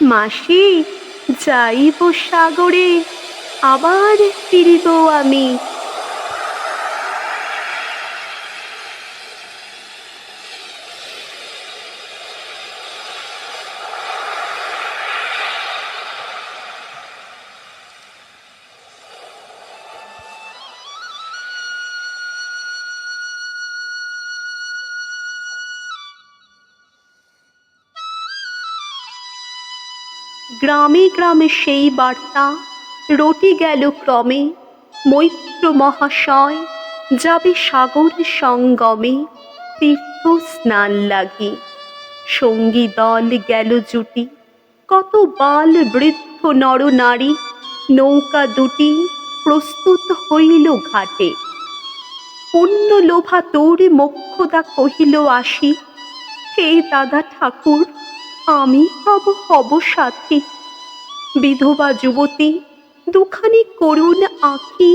মাসি, যাইব সাগরে, আবার ফিরিব আমি। গ্রামে গ্রামে সেই বার্তা রটি গেল ক্রমে, মৈত্র মহাশয় যাবে সাগর সঙ্গমে তীর্থ স্নান লাগি। সঙ্গী দল গেল জুটি, কত বাল বৃদ্ধ নর নারী, নৌকা দুটি প্রস্তুত হইল ঘাটে। পুণ্য লোভা তোর মোক্ষদা কহিল আসি, হে দাদা ঠাকুর, আমি তব হব সাথী। বিধবা যুবতী দুখানি করুণ আঁখি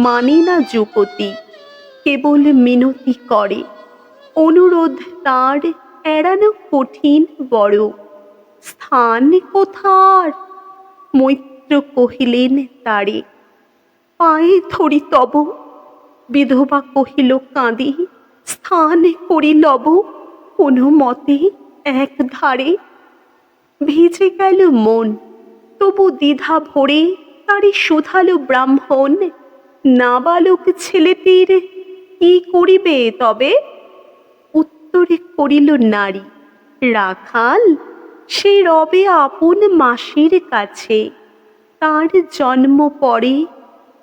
মানে না যুবতী, কেবল মিনতি করে। অনুরোধ তার এড়ানো কঠিন বড়। স্থান কোথার? মৈত্র কহিলেন তারে, পায়ে ধরি তব। বিধবা কহিল কাঁদি, স্থান করি লব কোনো মতে এক ধারে। ভিজে গেল মন, তবু দ্বিধা ভরে তারে শুধালো ব্রাহ্মণ, নাবালক ছেলেটির কি করিবে তবে? উত্তরে করিল নারী, রাখাল সে রবে আপন মাসির কাছে। তার জন্ম পরে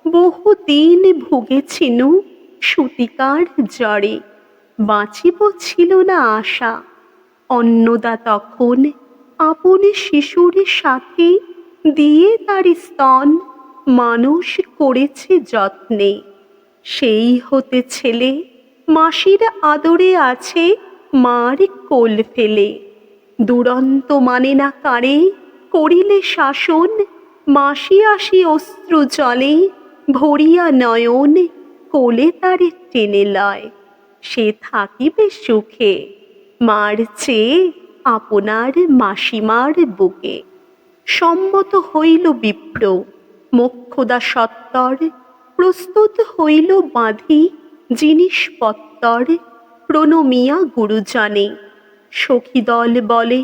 বহুদিন ভুগেছিনু সূতিকার জ্বরে, বাঁচিব ছিল না আশা। অন্নদা তখন আপন শিশুর সাথে দিয়ে তার স্তন মানুষ করেছে যত্নে। সেই হতে ছেলে মাসির আদরে আছে মার কোল ফেলে। দুরন্ত মানে না কারে, করিলে শাসন মাসি আসি অশ্রু জলে ভরিয়া নয়ন, কোলে তারে টেনে লয় সে থাকিবে সুখে, মার চেয়ে আপনার মাসিমার বুকে। সম্মত হইল বিপ্র, মোক্ষদা সত্তর প্রস্তুত হইল বাঁধি জিনিসপত্তর। প্রণমিয়া গুরুজনে সখীদল বলে,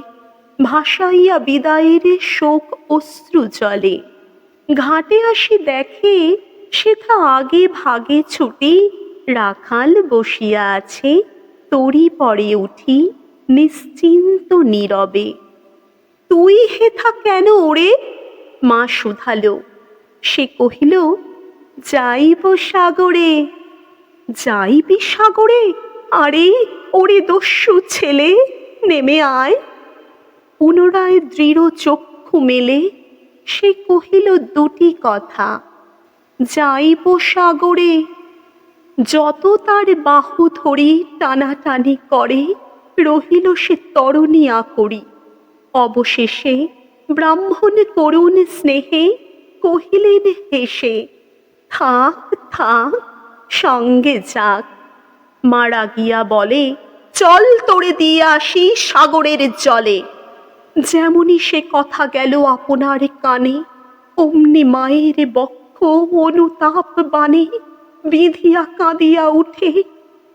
ভাসাইয়া বিদায়ের শোক অশ্রু জলে। ঘাটে আসি দেখে সেথা আগে ভাগে ছুটি, রাখাল বসিয়া আছে তরি পরে উঠি নিশ্চিন্ত নীরবে। তুই হেথা কেন ওরে? মা শুধালো। সে কহিল, যাইব সাগরে। যাইবি সাগরে? আরে ওরে দস্যু ছেলে, নেমে আয়। পুনরায় দৃঢ় চক্ষু মেলে সে কহিল দুটি কথা, যাইব সাগরে। যত তার বাহু ধরি টানাটানি করে, রহিল সে তরণী আকরি। অবশেষে ব্রাহ্মণ করুণ স্নেহে কহিলেন হেসে, থাক থাক সঙ্গে যাক। মারা গিয়া বলে, চল তোরে দিয়ে আসি সাগরের জলে। যেমনি সে কথা গেল আপনার কানে, অমনি মায়ের বক্ষ অনুতাপ বানে বিধিয়া কাঁদিয়া উঠে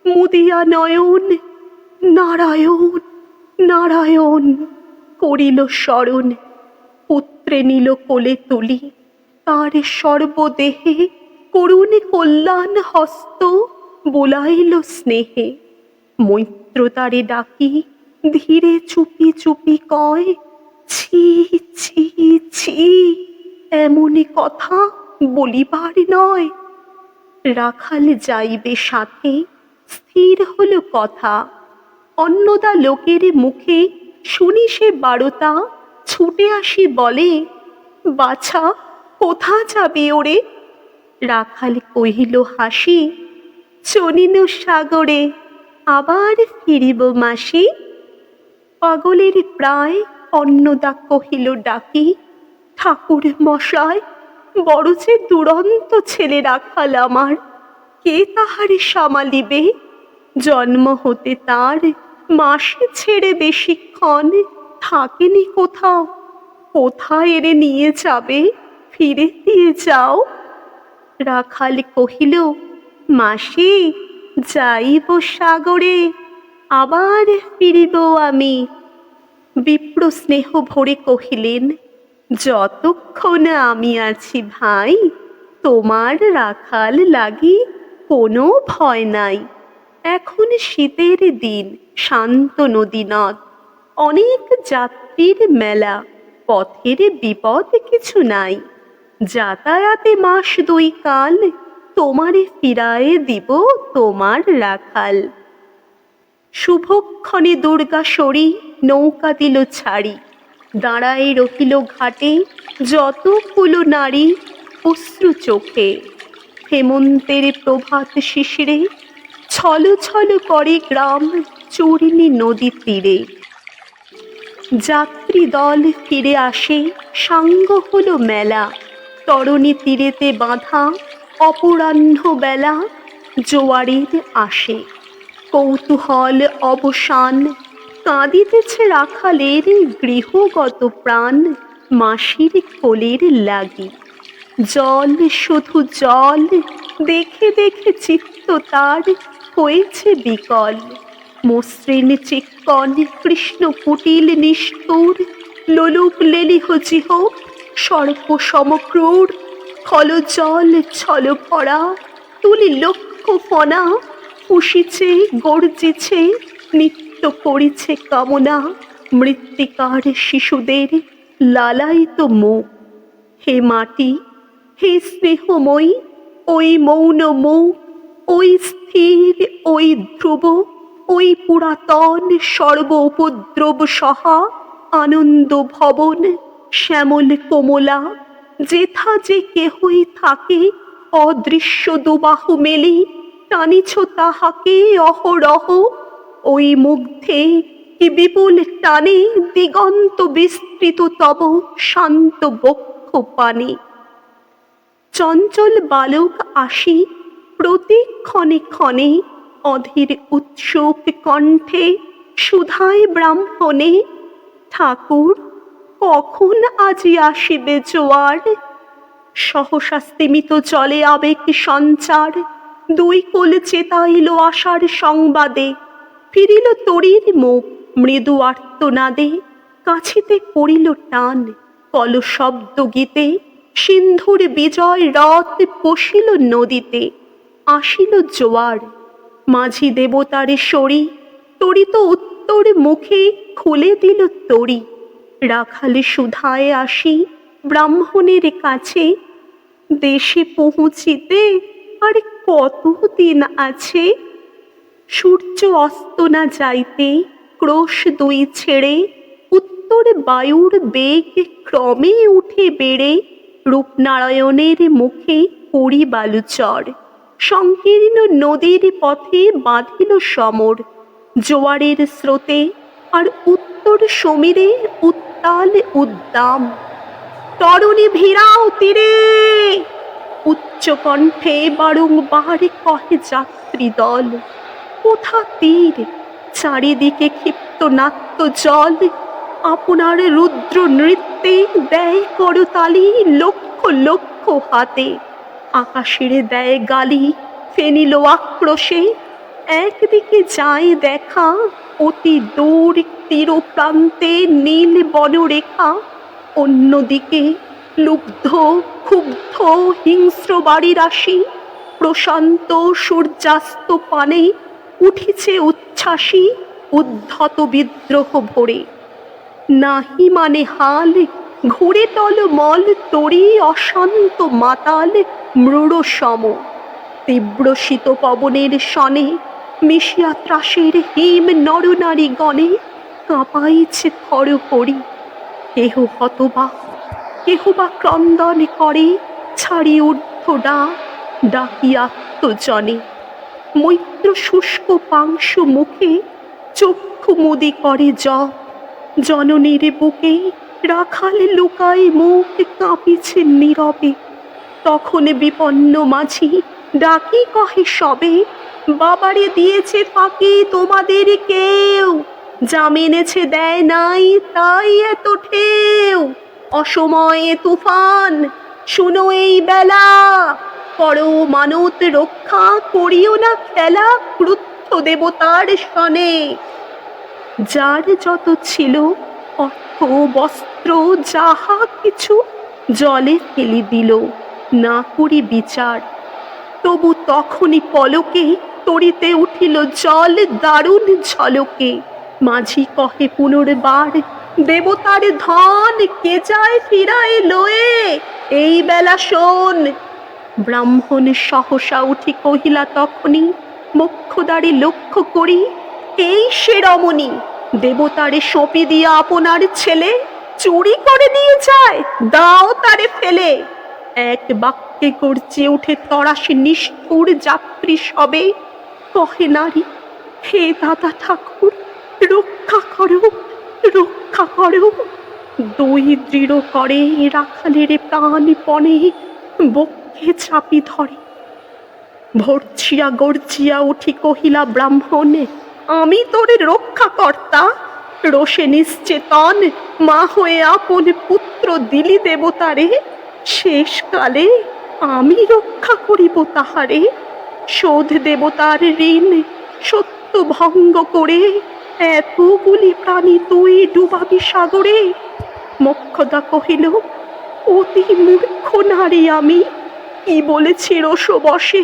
মুদিয়া নয়ন, নারায়ণ নারায়ণ করিল স্মরণ। পুত্রে নিল কোলে তুলি, তার সর্বদেহে করুণ কল্যাণ হস্ত বোলাইল স্নেহে। মৈত্র তারে ডাকি ধীরে চুপি চুপি কয়, ছি ছি ছি, এমনি কথা বলিবার নয়। রাখাল যাইবে সাথে, স্থির হল কথা। অন্নদা লোকের মুখে শুনি সে বারতা, ছুটে আসি বলে, বাছা কোথা যাবি ওরে? রাখাল কহিল হাসি, চলিনু সাগরে, আবার ফিরিব মাসি। পাগলের প্রায় অন্নদা কহিল ডাকি, ঠাকুর মশাই, বড় যে দুরন্ত ছেলে রাখাল আমার, কে তাহারে সামালিবে? জন্ম হতে তার মাসে ছেড়ে বেশিক্ষণ থাকেনি কোথাও। কোথায় এরে নিয়ে যাবে? ফিরে দিয়ে যাও। রাখাল কহিল, মাসি, যাইব সাগরে, আবার ফিরিব আমি। বিপ্র স্নেহ ভরে কহিলেন, যতক্ষণ আমি আছি ভাই, তোমার রাখাল লাগি কোনো ভয় নাই। এখন শীতের দিন, শান্ত নদী নদ, অনেক যাত্রীর মেলা, পথের বিপদ কিছু নাই। যাতায়াতে মাস 2 কাল, তোমারে ফিরায়ে দিব তোমার রাখাল। শুভক্ষণে দুর্গাসরি নৌকা দিল ছাড়ি, দাঁড়ায় রহিল ঘাটে যতগুলো নারী অশ্রু চোখে। হেমন্তের প্রভাত শিশিরে ছল ছল করে গ্রাম চূর্ণী নদী তীরে। যাত্রী দল ফিরে আসে, সাঙ্গ হলো মেলা, তরণী তীরেতে বাঁধা অপরাহ্ন বেলা, জোয়ারের আসে কৌতূহল অবসান, কাঁদিতেছে রাখালের গৃহগত প্রাণ, মাসির কোলের লাগি। জল শুধু জল, দেখে দেখে চিত্ত তার হয়েছে বিকল। মসৃণ চিক্কণ কৃষ্ণ কুটিল নিষ্ঠুর, লোলুপ লেলিহ জিহ সর্প সমক্রূর। খল জল ছল ভরা, তুলি লক্ষ ফনা, ফুসিছে গর্জিছে, নিত্য করিছে কামনা। মৃত্তিকার শিশুদের লালায়িত মুখ। হে মাটি, হে স্নেহময়ী, ওই মৌন মুখ, ওই স্থির, ওই ধ্রুব, ওই পুরাতন সর্ব উপদ্রব সহা আনন্দ ভবন, শ্যামল কোমলা, যেথা যে কেহই থাকে অদৃশ্য দুবাহু মেলি, টানিছ তাহাকে অহরহ। ওই মুগ্ধে কি বিপুল টানে দিগন্ত বিস্তৃত তব শান্ত বক্ষ পানে। চঞ্চল বালক আসি প্রতি ক্ষণে ক্ষণে, অধীর উৎসুক কণ্ঠে সুধায় ব্রাহ্মণে, ঠাকুর, কখন আজি আসিবে জোয়ার? সহসা স্তিমিত জলে আবেগ সঞ্চার, 2 কোল চেতাইল আশার সংবাদে। ফিরিল তরীর মুখ মৃদু আর্তনাদে, কাছিতে পড়িল টান কল শব্দ গীতে। সিন্ধুর বিজয় রথ পশিল নদীতে, আসিল জোয়ার। মাঝি দেবতার সরি তরিত উত্তর মুখে খুলে দিল তরি। রাখাল সুধায় আসি ব্রাহ্মণের কাছে, দেশে পৌঁছিতে আর কতদিন আছে? সূর্য অস্ত না যাইতে ক্রোশ 2 ছেড়ে, উত্তর বায়ুর বেগ ক্রমে উঠে বেড়ে। রূপনারায়ণের মুখে পড়ি বালুচর, সংকীর্ণ নদীর পথে বাঁধিল সমর। জোয়ারের স্রোতে আর উত্তর সমীরে উত্তাল উদ্দাম। তরুণী ভিড়াও তীরে, উচ্চ কণ্ঠে বারংবার কহে যাত্রী দল। কোথা তীর? চারিদিকে ক্ষিপ্ত নাট্য জল। আপনার রুদ্র নৃত্যে দেয় করতালি লক্ষ লক্ষ হাতে। আকাশের দেয় গালি ফেনিল আক্রোশে। একদিকে যায় দেখা অতি দূর তীর প্রান্তে নীল বনরেখা, অন্যদিকে লুব্ধ ক্ষুব্ধ হিংস্র বাড়ি রাশি। প্রশান্ত সূর্যাস্ত পানে উঠিছে উচ্ছ্বাসী উদ্ধত বিদ্রোহ ভরে। নাহি মানে হাল, ঘুরে টলমল তরি অশান্ত মাতাল মৃড় সম। তীব্র শীত পবনের শনে মিশিয়া ত্রাসের হিম নরনারী গণে কাঁপাইছে থর করি। কেহ হতবাক, কেহ বা ক্রন্দন করে, ছাড়ি ঊর্ধ্ব ডাক ডাকি আত্মজনে। মৈত্র শুষ্ক পাংশু মুখে চক্ষু মুদি করে জপ। জননীর বুকে রাখাল লুকায় মুখ, কাঁপিছে নীরবে। তখন বিপন্ন মাঝি ডাকি কহে সবে, বাবারে দিয়েছে ফাঁকি তোমাদের কেউ, জামিনেছে দেয় নাই তাই এত ঢেউ। অসময়ে তুফান, শুনো এই বেলা, করো মানত রক্ষা, করিও না খেলা ক্রুদ্ধ দেবতার সনে। যার যত ছিল অর্থ বস্ত্র যাহা কিছু জলে ফেলি দিল, না করি বিচার। তবু তখনই পলকে তরিতে উঠিল জল দারুণ ঝলকে। মাঝি কহে পুনর্বার, দেবতার ধন কে যায় ফিরায় লয়ে, এই বেলা শোন। ব্রাহ্মণ সহসা উঠি কহিলা তখনই, মোক্ষদ্বারে লক্ষ্য করি, এই সে রমণী, দেবতারে সঁপি দিয়া আপনার ছেলে চুরি করে নিয়ে যায়, দাও তারে ফেলে। এক বাক্যে গর্জে উঠে তরাসে নিষ্ঠুর যাত্রী সবে, কহে নারী, হে দাদা ঠাকুর, রক্ষা করো, রক্ষা করো। দুই দৃঢ় করে রাখালের প্রাণপণে বক্ষে চাপি ধরে। ভর্ছিয়া গর্জিয়া উঠি কহিলা ব্রাহ্মণ, আমি তোরে রক্ষা কর্তা। রোষে নিশ্চেতন মা হয়ে আপন পুত্র দিলি দেবতারে, শেষকালে আমি রক্ষা করিব তাহারে। শোধ দেবতার ঋণ সত্য ভঙ্গ করে, এতগুলি প্রাণী তুই ডুবাবি সাগরে। মোক্ষদা কহিল, অতি মূর্খ নারী আমি, কি বলেছি রসবশে,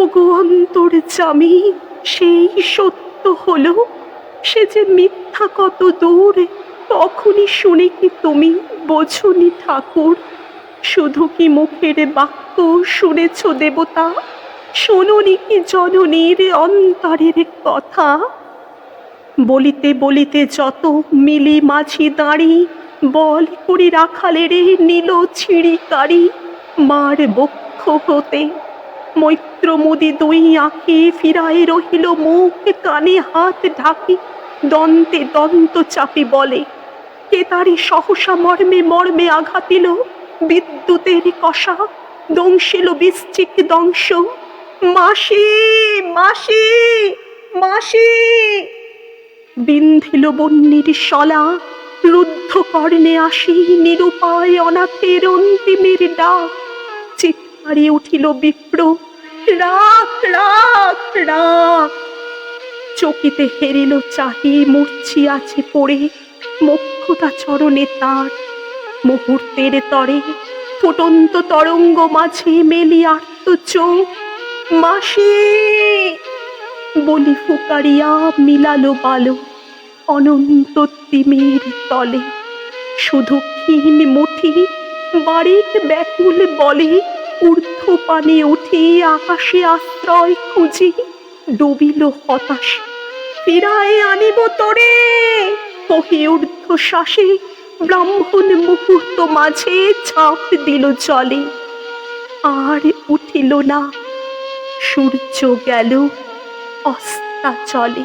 ওগো অন্তর্যামী, সেই সত্য হলো। সে যে মিথ্যা কত দূর, তখনই শুনে কি তুমি বোঝনি ঠাকুর? শুধু কি মুখের বাক্য শুনেছ দেবতা, শোনোনি কি জননীর অন্তরের কথা? বলিতে বলিতে যত মিলি মাঝি দাঁড়ি, বল করি রাখালেরে নিল ছিঁড়িকারি। মার বক্ষ হতে মৈত্র মুদি দুই আঁখি ফিরায় রহিল মুখ, কানে হাত ঢাকি দন্তে দন্ত চাপি বলে, কে তারি সহসা মর্মে মর্মে আঘাতিল, বিদ্যুতের কষা দংশিল বৃশ্চিক দংশ। মাসি, মাসি, মাসি। বিন্ধিল বন্যির শলা, রুদ্ধ কর্ণে আসি নিরুপায় অনাথের অন্তিমের ডাক। চিৎকারে উঠিল বিপ্র, রাখ, রাখ, রাখ। চকিতে হেরিল চাহি মূর্ছিয়াছে পড়ে, মোক্ষদা চরণে তার। মুহূর্তের তরে ফুটন্ত তরঙ্গ মাঝে মেলি আর্ত চোখ, মাসি বলি ফুকারিয়া মিলালো বালো অনন্ত তিমির তলে। শুধু ক্ষীণ মুঠি বারিক ব্যাকুল বলে, ঊর্ধ্ব পানে উঠি আকাশে আশ্রয় খুঁজি। ডুবিল হতাশে, ফিরায় আনিব তোরে, কহে ঊর্ধ্ব শ্বাসে ব্রাহ্মণ মুহূর্ত মাঝে ঝাঁপ দিল জলে। আর উঠিল না, সূর্য গেল অস্তাচলে।